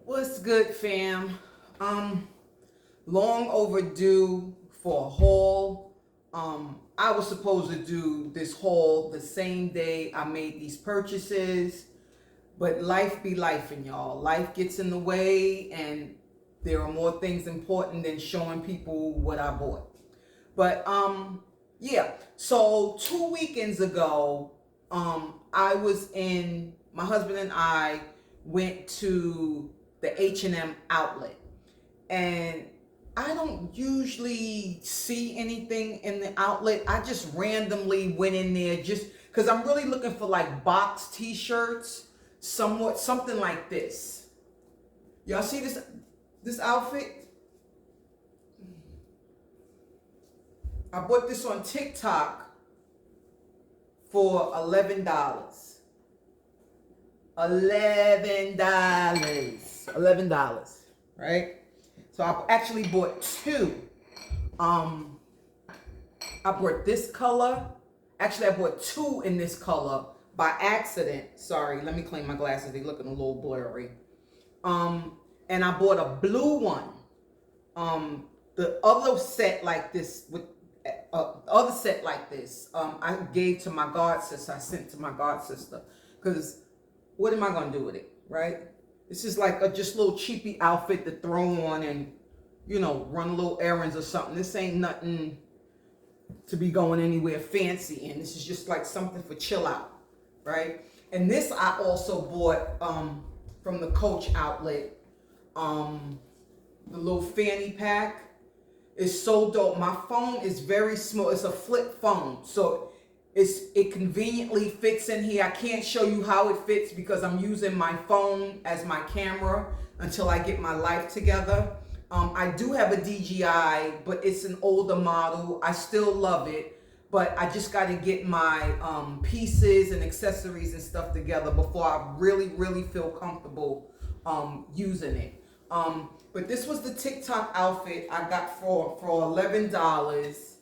What's good, fam? Long overdue for a haul. I was supposed to do this haul the same day I made these purchases, but life be lifing, y'all. Life gets in the way, and there are more things important than showing people what I bought. But yeah. So 2 weekends ago, I was in. My husband and I went to the H&M outlet, and I don't usually see anything in the outlet. I just randomly went in there just because I'm really looking for like box t-shirts, something like this. Y'all see this outfit? I bought this on TikTok for $11. $11, right? So I actually bought two. I bought this color. Actually, I bought two in this color by accident. Sorry, let me clean my glasses. They're looking a little blurry. And I bought a blue one. The other set like this I gave to my god sister. I sent to my god sister because what am I gonna do with it, right? This is like a just little cheapy outfit to throw on and run little errands or something. This ain't nothing to be going anywhere fancy in. This is just like something for chill out, right? And this I also bought from the Coach outlet. The little fanny pack is so dope. My phone is very small. It's a flip phone, so it conveniently fits in here. I can't show you how it fits because I'm using my phone as my camera until I get my life together. I do have a DJI, but it's an older model. I still love it, but I just got to get my pieces and accessories and stuff together before I really, really feel comfortable using it. But this was the TikTok outfit I got for $11.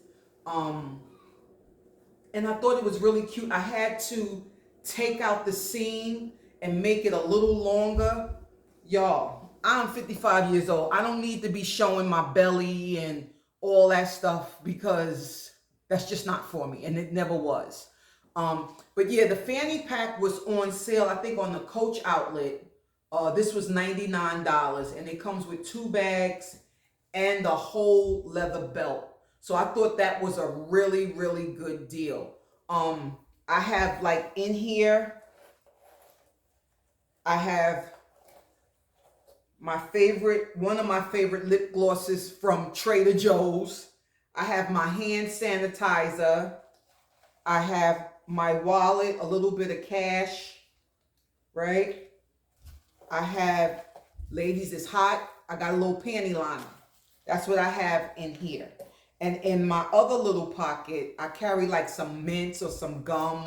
And I thought it was really cute. I had to take out the seam and make it a little longer. Y'all, I'm 55 years old. I don't need to be showing my belly and all that stuff because that's just not for me, and it never was. But yeah, the fanny pack was on sale, I think on the Coach outlet. This was $99, and it comes with 2 bags and a whole leather belt. So I thought that was a really, really good deal. I have like in here, I have one of my favorite lip glosses from Trader Joe's. I have my hand sanitizer. I have my wallet, a little bit of cash, right? I have, ladies, it's hot. I got a little panty liner. That's what I have in here. And in my other little pocket, I carry like some mints or some gum,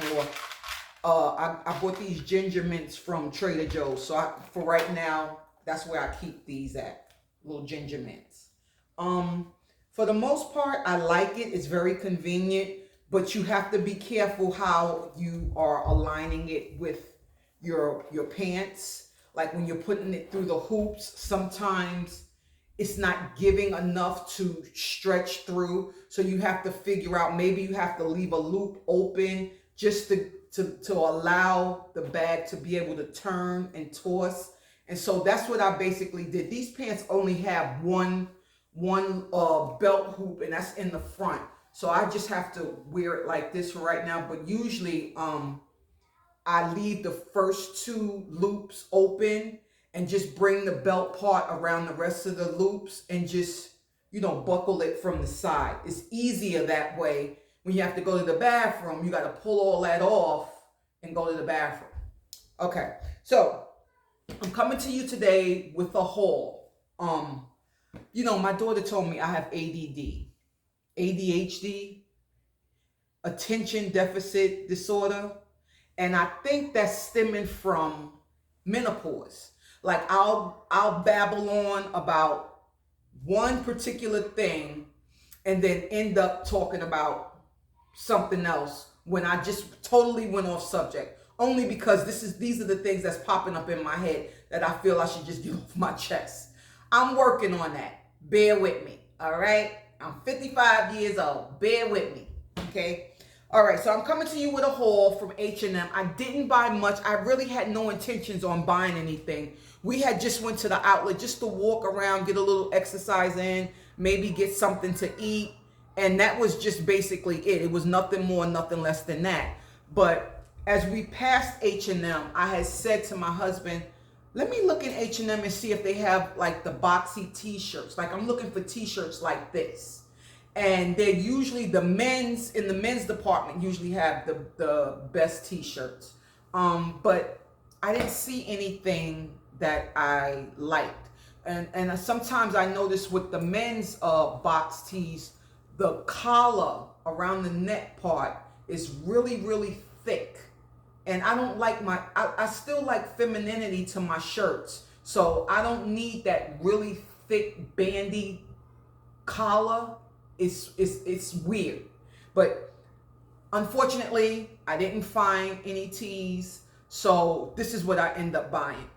or I bought these ginger mints from Trader Joe's. So for right now, that's where I keep these at, little ginger mints. For the most part, I like it. It's very convenient, but you have to be careful how you are aligning it with your pants. Like when you're putting it through the hoops, sometimes it's not giving enough to stretch through. So you have to figure out, maybe you have to leave a loop open just to allow the bag to be able to turn and toss. And so that's what I basically did. These pants only have one belt hoop, and that's in the front. So I just have to wear it like this for right now. But usually I leave the first 2 loops open and just bring the belt part around the rest of the loops and just, buckle it from the side. It's easier that way. When you have to go to the bathroom, you got to pull all that off and go to the bathroom. Okay, so I'm coming to you today with a haul. My daughter told me I have ADD, ADHD, attention deficit disorder. And I think that's stemming from menopause. Like I'll babble on about one particular thing and then end up talking about something else when I just totally went off subject. Only because these are the things that's popping up in my head. that I feel I should just get off my chest. I'm working on that. Bear with me, all right? I'm 55 years old. Bear with me, okay? All right, so I'm coming to you with a haul from H&M. I didn't buy much. I really had no intentions on buying anything. We had just went to the outlet just to walk around, get a little exercise in, maybe get something to eat. And that was just basically it. It was nothing more, nothing less than that. But as we passed H&M, I had said to my husband, let me look in H&M and see if they have like the boxy t-shirts. Like I'm looking for t-shirts like this. And they're usually in the men's department usually have the best t-shirts. But I didn't see anything that I liked. And sometimes I notice with the men's box tees, the collar around the neck part is really, really thick. And I don't like I still like femininity to my shirts. So I don't need that really thick bandy collar. It's weird. But unfortunately, I didn't find any tees. So this is what I end up buying.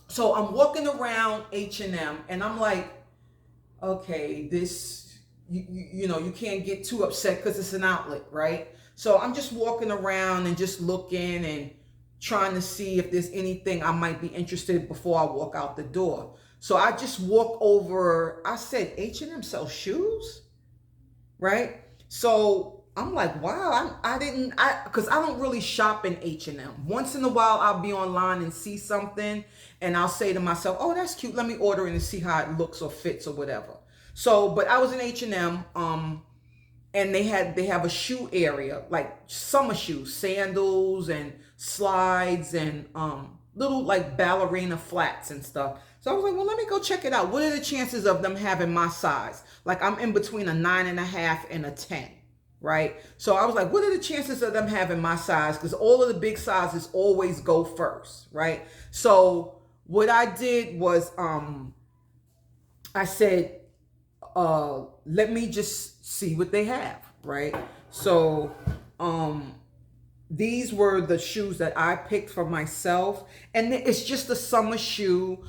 So I'm walking around H&M and I'm like, okay, this, you know, you can't get too upset because it's an outlet, right? So I'm just walking around and just looking and trying to see if there's anything I might be interested in before I walk out the door. So I just walk over, I said, H&M sells shoes? Right? So I'm like, wow, because I don't really shop in H&M. Once in a while, I'll be online and see something and I'll say to myself, oh, that's cute. Let me order it and see how it looks or fits or whatever. So, but I was in H&M, and they have a shoe area, like summer shoes, sandals and slides and little like ballerina flats and stuff. So I was like, well, let me go check it out. What are the chances of them having my size? Like I'm in between a 9.5 and a 10, right? So I was like, what are the chances of them having my size? Because all of the big sizes always go first, right? So what I did was I said, let me just see what they have, right? So these were the shoes that I picked for myself. And it's just a summer shoe,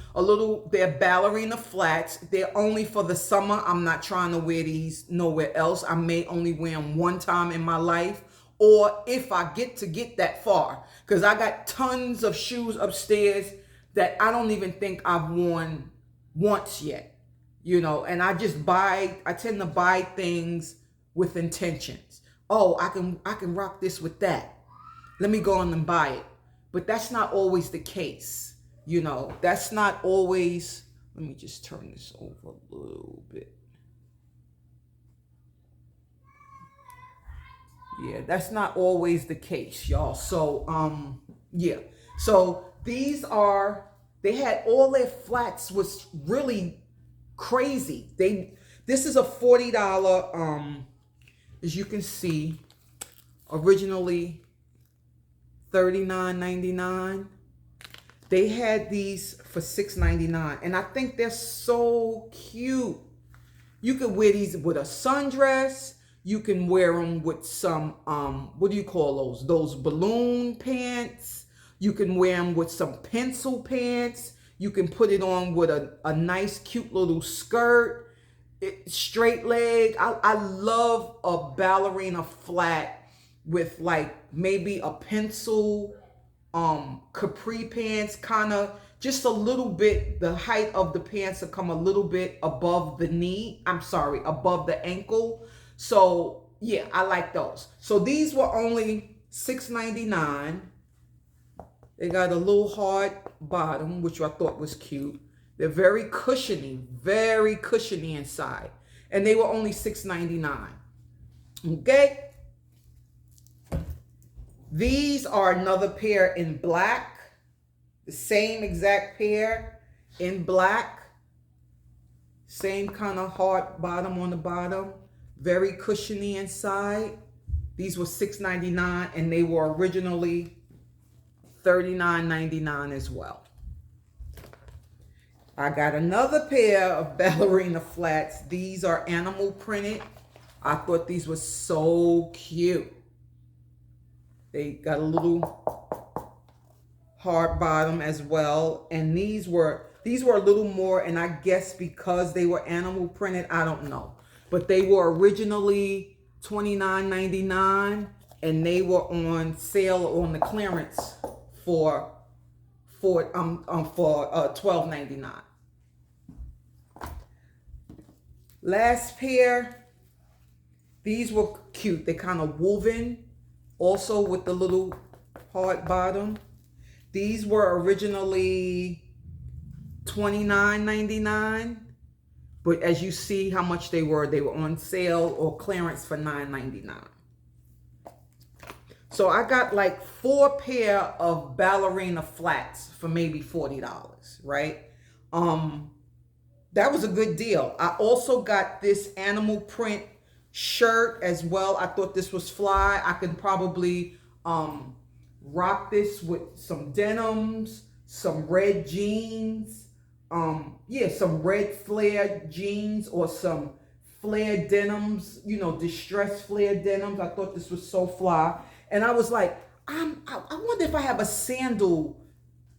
they're ballerina flats. They're only for the summer. I'm not trying to wear these nowhere else. I may only wear them one time in my life, or if I get that far, because I got tons of shoes upstairs that I don't even think I've worn once yet, you know, and I tend to buy things with intentions. Oh, I can rock this with that. Let me go on and buy it. But that's not always the case. You know, that's not always, let me just turn this over a little bit. Yeah, that's not always the case, y'all. So, yeah. So they had all their flats was really crazy. This is a $40, as you can see, originally $39.99. They had these for $6.99, and I think they're so cute. You could wear these with a sundress. You can wear them with some what do you call those balloon pants. You can wear them with some pencil pants. You can put it on with a nice cute little skirt, straight leg. I love a ballerina flat with like maybe a pencil capri pants, kind of just a little bit, the height of the pants will come a little bit above the knee. I'm sorry, above the ankle. So yeah, I like those. So these were only $6.99. They got a little hard bottom, which I thought was cute. They're very cushiony inside. And they were only $6.99. Okay? These are another pair in black. The same exact pair in black. Same kind of hard bottom on the bottom. Very cushiony inside. These were $6.99 and they were originally $39.99 as well. I got another pair of ballerina flats. These are animal printed. I thought these were so cute. They got a little hard bottom as well. And these were a little more, and I guess because they were animal printed, I don't know. But they were originally $29.99, and they were on sale on the clearance for $12.99. Last pair, these were cute. They kind of woven, also with the little hard bottom. These were originally $29.99, but as you see how much they were on sale or clearance for $9.99. So I got like 4 pair of ballerina flats for maybe $40, right? That was a good deal. I also got this animal print shirt as well. I thought this was fly. I could probably rock this with some denims, some red jeans, some red flare jeans, or some flare denims, distressed flare denims. I thought this was so fly. And I was like, I wonder if I have a sandal.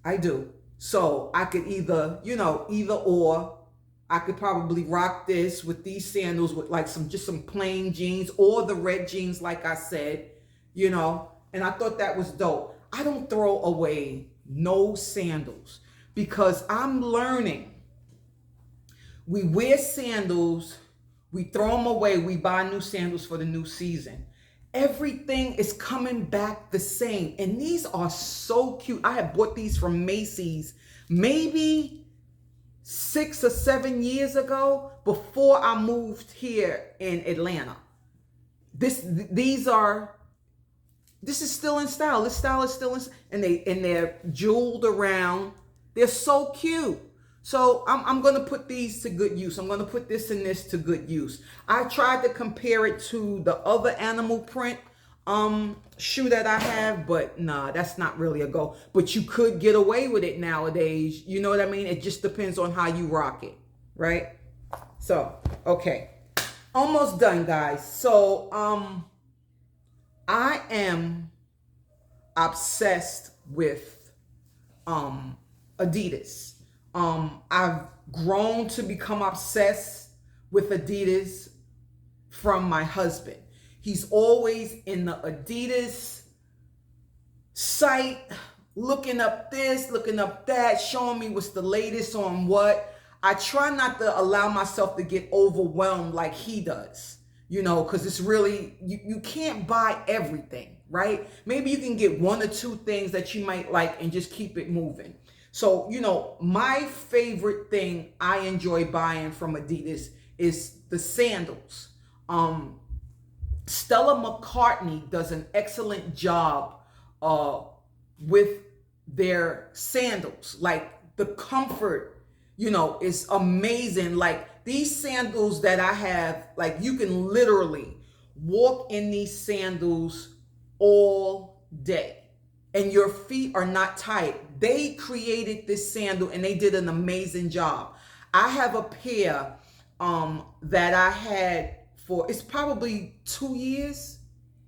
I do. So I could either or. I could probably rock this with these sandals with like just some plain jeans, or the red jeans, like I said, and I thought that was dope. I don't throw away no sandals because I'm learning. We wear sandals, we throw them away, we buy new sandals for the new season. Everything is coming back the same. And these are so cute. I have bought these from Macy's maybe 6 or 7 years ago, before I moved here in Atlanta. This is still in style. This style is still in, and they're jeweled around. They're so cute. So I'm gonna put these to good use. I'm gonna put this and this to good use. I tried to compare it to the other animal print shoe that I have, but nah, that's not really a go. But you could get away with it nowadays. You know what I mean? It just depends on how you rock it, right? So, okay. Almost done, guys. So, I am obsessed with Adidas. I've grown to become obsessed with Adidas from my husband. He's always in the Adidas site, looking up this, looking up that, showing me what's the latest on what. I try not to allow myself to get overwhelmed like he does, because it's really, you can't buy everything, right? Maybe you can get 1 or 2 things that you might like and just keep it moving. So, my favorite thing I enjoy buying from Adidas is the sandals. Stella McCartney does an excellent job with their sandals. Like, the comfort, is amazing. Like, these sandals that I have, like, you can literally walk in these sandals all day and your feet are not tight. They created this sandal and they did an amazing job. I have a pair that I had it's probably 2 years,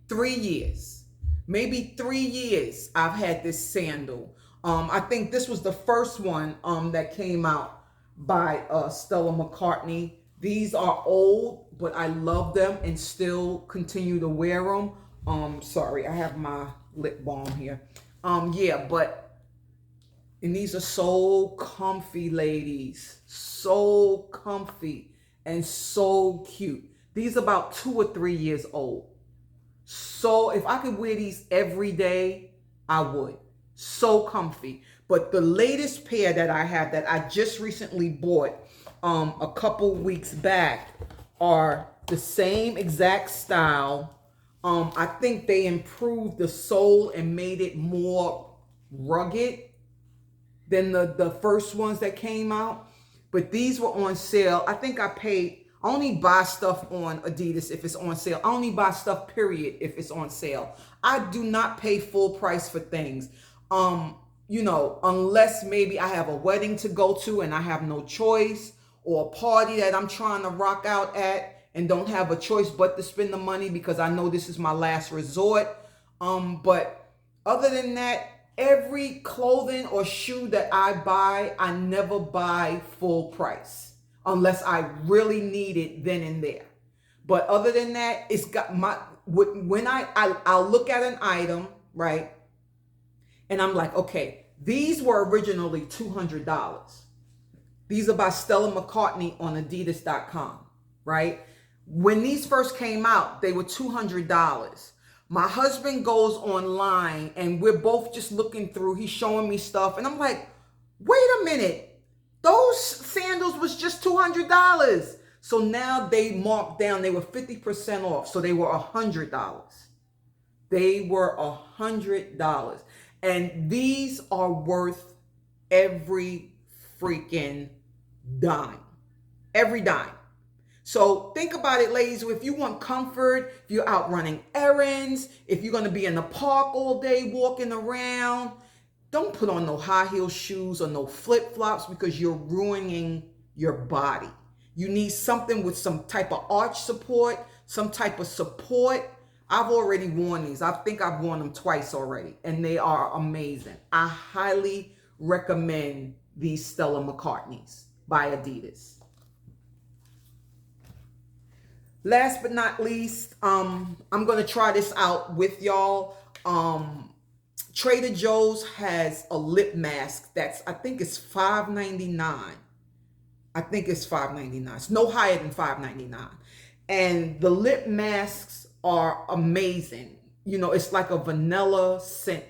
3 years, maybe 3 years I've had this sandal. I think this was the first one that came out by Stella McCartney. These are old, but I love them and still continue to wear them. Sorry, I have my lip balm here. And these are so comfy, ladies. So comfy and so cute. These are about 2 or 3 years old. So if I could wear these every day, I would. So comfy. But the latest pair that I have that I just recently bought a couple weeks back are the same exact style. I think they improved the sole and made it more rugged than the first ones that came out. But these were on sale. I think I only buy stuff on Adidas if it's on sale. I only buy stuff, period, if it's on sale. I do not pay full price for things. Unless maybe I have a wedding to go to and I have no choice, or a party that I'm trying to rock out at and don't have a choice but to spend the money because I know this is my last resort. But other than that, every clothing or shoe that I buy, I never buy full price unless I really need it then and there. But other than that, it's got my, when I'll look at an item, right? And I'm like, okay, these were originally $200. These are by Stella McCartney on Adidas.com, right? When these first came out, they were $200. My husband goes online and we're both just looking through. He's showing me stuff. And I'm like, wait a minute. Those sandals was just $200. So now they marked down. They were 50% off. So they were $100. They were $100. And these are worth every freaking dime. Every dime. So think about it, ladies. If you want comfort, if you're out running errands, if you're going to be in the park all day walking around, don't put on no high heel shoes or no flip flops because you're ruining your body. You need something with some type of arch support, some type of support. I've already worn these. I think I've worn them twice already, and they are amazing. I highly recommend these Stella McCartneys by Adidas. Last but not least, I'm going to try this out with y'all. Trader Joe's has a lip mask that's, I think it's $5.99. I think it's $5.99. It's no higher than $5.99. And the lip masks are amazing. You know, it's like a vanilla scent.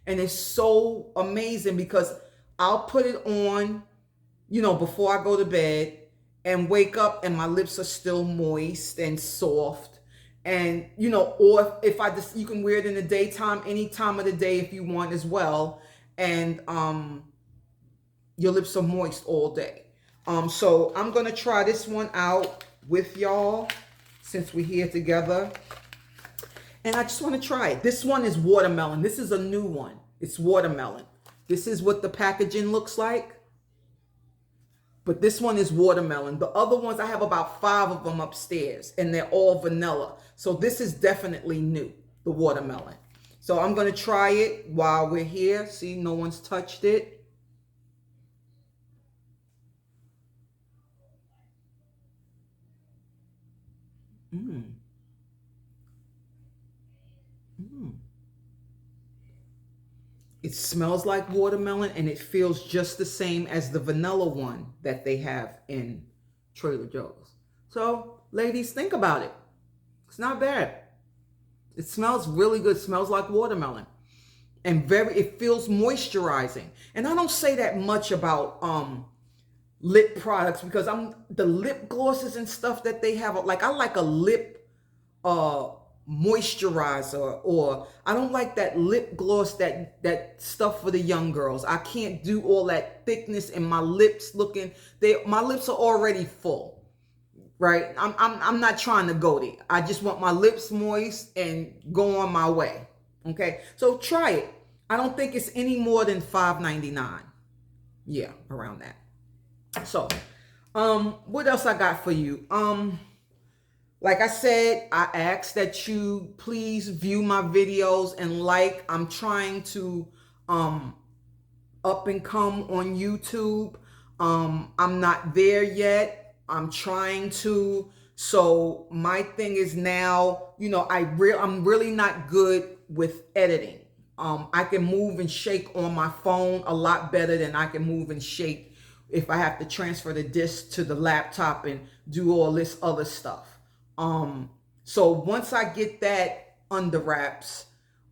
And it's so amazing because I'll put it on, you know, before I go to bed and wake up and my lips are still moist and soft. And, you know, or if I just, you can wear it in the daytime, any time of the day if you want as well. And your lips are moist all day. So I'm going to try this one out with y'all since we're here together. And I just want to try it. This one is watermelon. This is a new one. It's watermelon. This is what the packaging looks like. But this one is watermelon. The other ones, I have about 5 of them upstairs, and they're all vanilla. So this is definitely new, the watermelon. So I'm going to try it while we're here. See, no one's touched it. It smells like watermelon and it feels just the same as the vanilla one that they have in Trader Joe's. So, ladies, think about it. It's not bad. It smells really good. It smells like watermelon. And it feels moisturizing. And I don't say that much about lip products because the lip glosses and stuff that they have, like I like a lip moisturizer, or I don't like that lip gloss, that stuff for the young girls. I can't do all that thickness and my lips looking, my lips are already full, right? I'm not trying to go there. I just want my lips moist and go on my way. Okay, so try it. I don't think it's any more than $5.99. Yeah, around that. So what else I got for you? Like I said, I ask that you please view my videos and like. I'm trying to up and come on YouTube. I'm not there yet. I'm trying to. So my thing is now, you know, I'm really not good with editing. I can move and shake on my phone a lot better than I can move and shake if I have to transfer the disc to the laptop and do all this other stuff. So once I get that under wraps,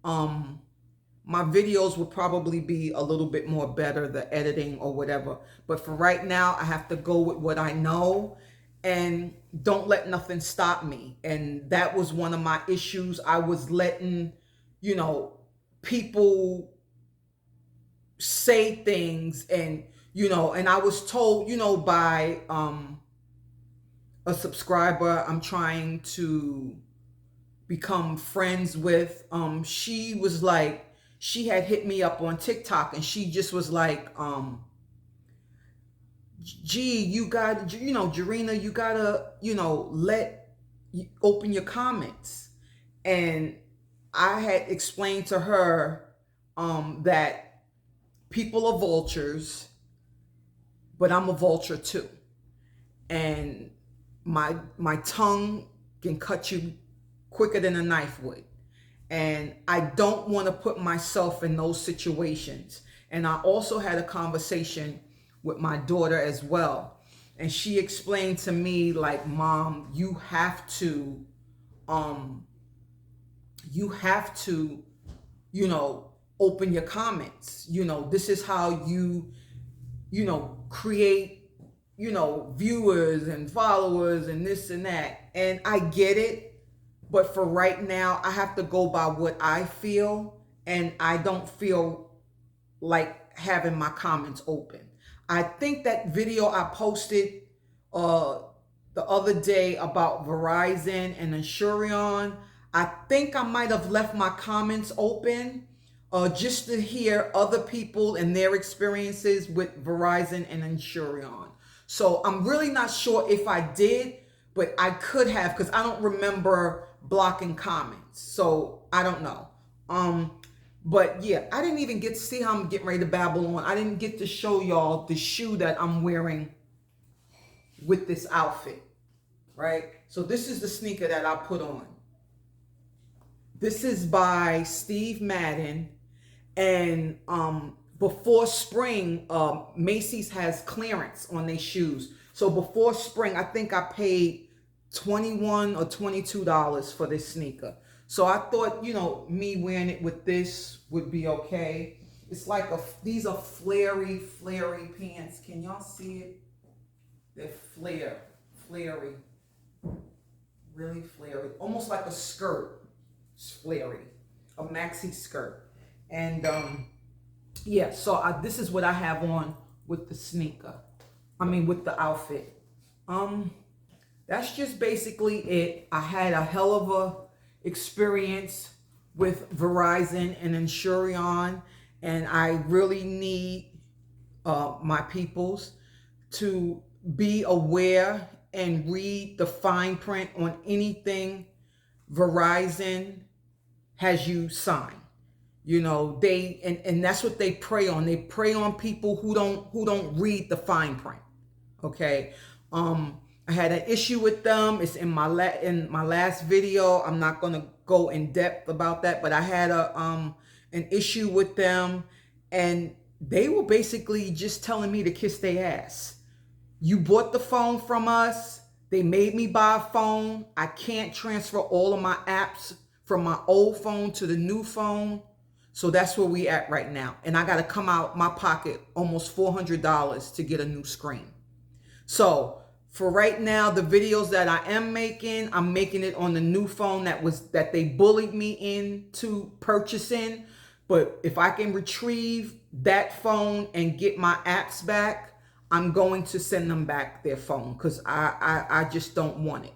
my videos will probably be a little bit more better, the editing or whatever. But for right now, I have to go with what I know and don't let nothing stop me. And that was one of my issues. I was letting, you know, people say things and, you know, and I was told, you know, by, a subscriber I'm trying to become friends with, she was like, she had hit me up on TikTok and she just was like, gee, you got, you know, Jarena, you gotta, you know, open your comments. And I had explained to her that people are vultures, but I'm a vulture too. And my tongue can cut you quicker than a knife would. And I don't want to put myself in those situations. And I also had a conversation with my daughter as well. And she explained to me, like, Mom, you have to, open your comments. This is how you create, viewers and followers and this and that. And I get it. But for right now, I have to go by what I feel. And I don't feel like having my comments open. I think that video I posted the other day about Verizon and Insureon, I think I might have left my comments open just to hear other people and their experiences with Verizon and Insureon. So I'm really not sure if I did, but I could have, because I don't remember blocking comments. So I don't know. But yeah, I didn't even get to see how I'm getting ready to babble on. I didn't get to show y'all the shoe that I'm wearing with this outfit, right? So this is the sneaker that I put on. This is by Steve Madden. And before spring, Macy's has clearance on their shoes. So before spring, I think I paid $21 or $22 for this sneaker. So I thought, me wearing it with this would be okay. It's like these are flary pants. Can y'all see it? They're flary, really flary. Almost like a skirt. It's flary, a maxi skirt. And yeah, so this is what I have on with the sneaker. With the outfit. That's just basically it. I had a hell of a experience with Verizon and Insureon, and I really need my peoples to be aware and read the fine print on anything Verizon has you sign. And that's what they prey on. They prey on people who don't read the fine print. Okay. I had an issue with them. It's in my last video. I'm not gonna go in depth about that, but I had an issue with them, and they were basically just telling me to kiss their ass. You bought the phone from us. They made me buy a phone. I can't transfer all of my apps from my old phone to the new phone. So that's where we at right now. And I got to come out my pocket almost $400 to get a new screen. So for right now, the videos that I am making, I'm making it on the new phone that they bullied me into purchasing. But if I can retrieve that phone and get my apps back, I'm going to send them back their phone, because I just don't want it,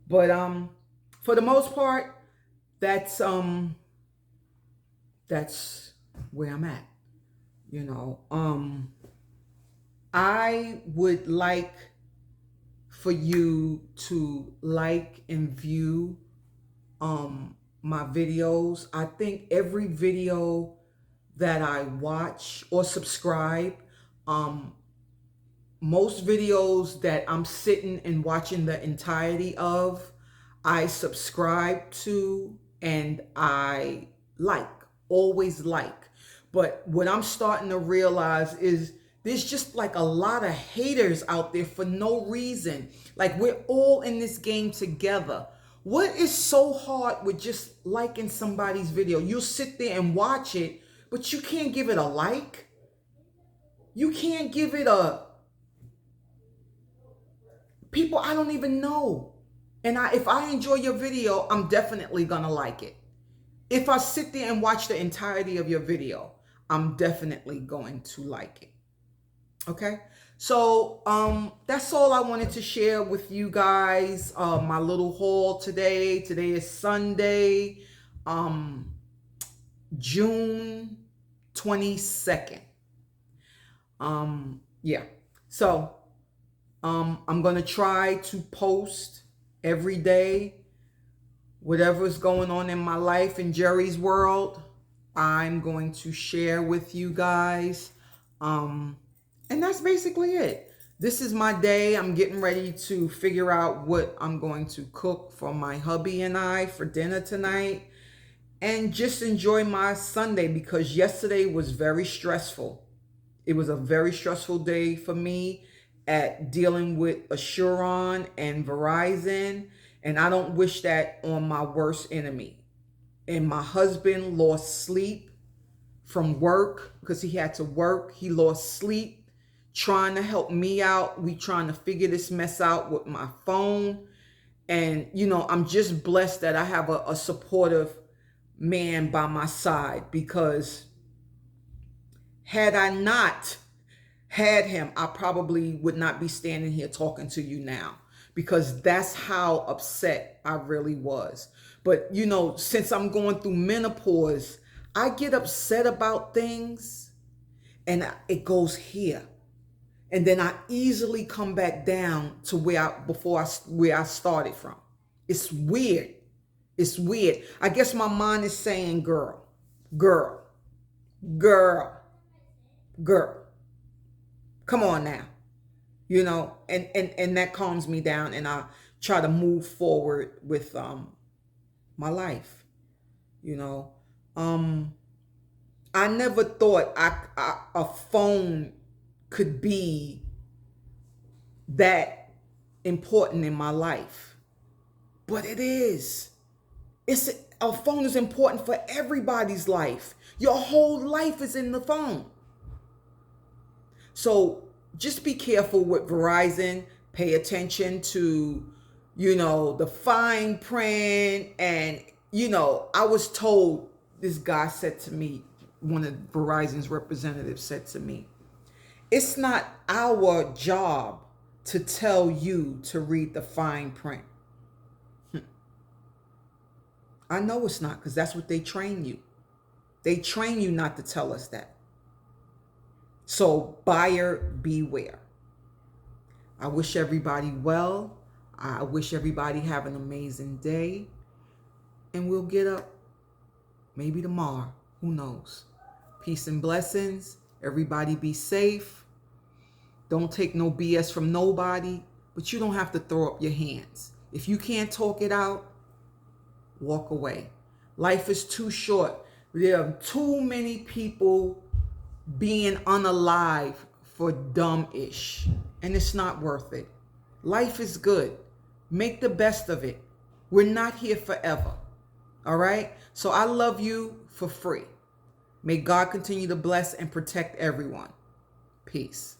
But for the most part, that's where I'm at, I would like for you to like and view my videos. I think every video that I watch or subscribe, most videos that I'm sitting and watching the entirety of, I subscribe to and I always like. But what I'm starting to realize is there's just like a lot of haters out there for no reason. Like, we're all in this game together. What is so hard with just liking somebody's video? You'll sit there and watch it, but you can't give it a like. You can't give it people I don't even know. And if I enjoy your video, I'm definitely gonna like it. If I sit there and watch the entirety of your video, I'm definitely going to like it. Okay, so that's all I wanted to share with you guys. My little haul today. Today is Sunday, June 22nd. Yeah. So I'm gonna try to post every day whatever's going on in my life in Jerry's world. I'm going to share with you guys. And that's basically it. This is my day. I'm getting ready to figure out what I'm going to cook for my hubby and I for dinner tonight. And just enjoy my Sunday because yesterday was very stressful. It was a very stressful day for me at dealing with Assuron and Verizon. And I don't wish that on my worst enemy. And my husband lost sleep from work because he had to work. He lost sleep trying to help me out. We trying to figure this mess out with my phone. And, I'm just blessed that I have a supportive man by my side because had I not had him, I probably would not be standing here talking to you now because that's how upset I really was. But, since I'm going through menopause, I get upset about things and it goes here. And then I easily come back down to where I started from. It's weird. It's weird. I guess my mind is saying, girl, girl, girl, girl. Come on now. And that calms me down and I try to move forward with my life. You know. I never thought a phone could be that important in my life. But it is. A phone is important for everybody's life. Your whole life is in the phone. So just be careful with Verizon. Pay attention to, the fine print. And, I was told, this guy said to me, one of Verizon's representatives said to me, it's not our job to tell you to read the fine print. I know it's not because that's what they train you. They train you not to tell us that. So buyer beware. I wish everybody well. I wish everybody have an amazing day. And we'll get up maybe tomorrow. Who knows? Peace and blessings. Everybody be safe. Don't take no BS from nobody. But you don't have to throw up your hands. If you can't talk it out, walk away. Life is too short. There are too many people being unalive for dumb-ish. And it's not worth it. Life is good. Make the best of it. We're not here forever. All right? So I love you for free. May God continue to bless and protect everyone. Peace.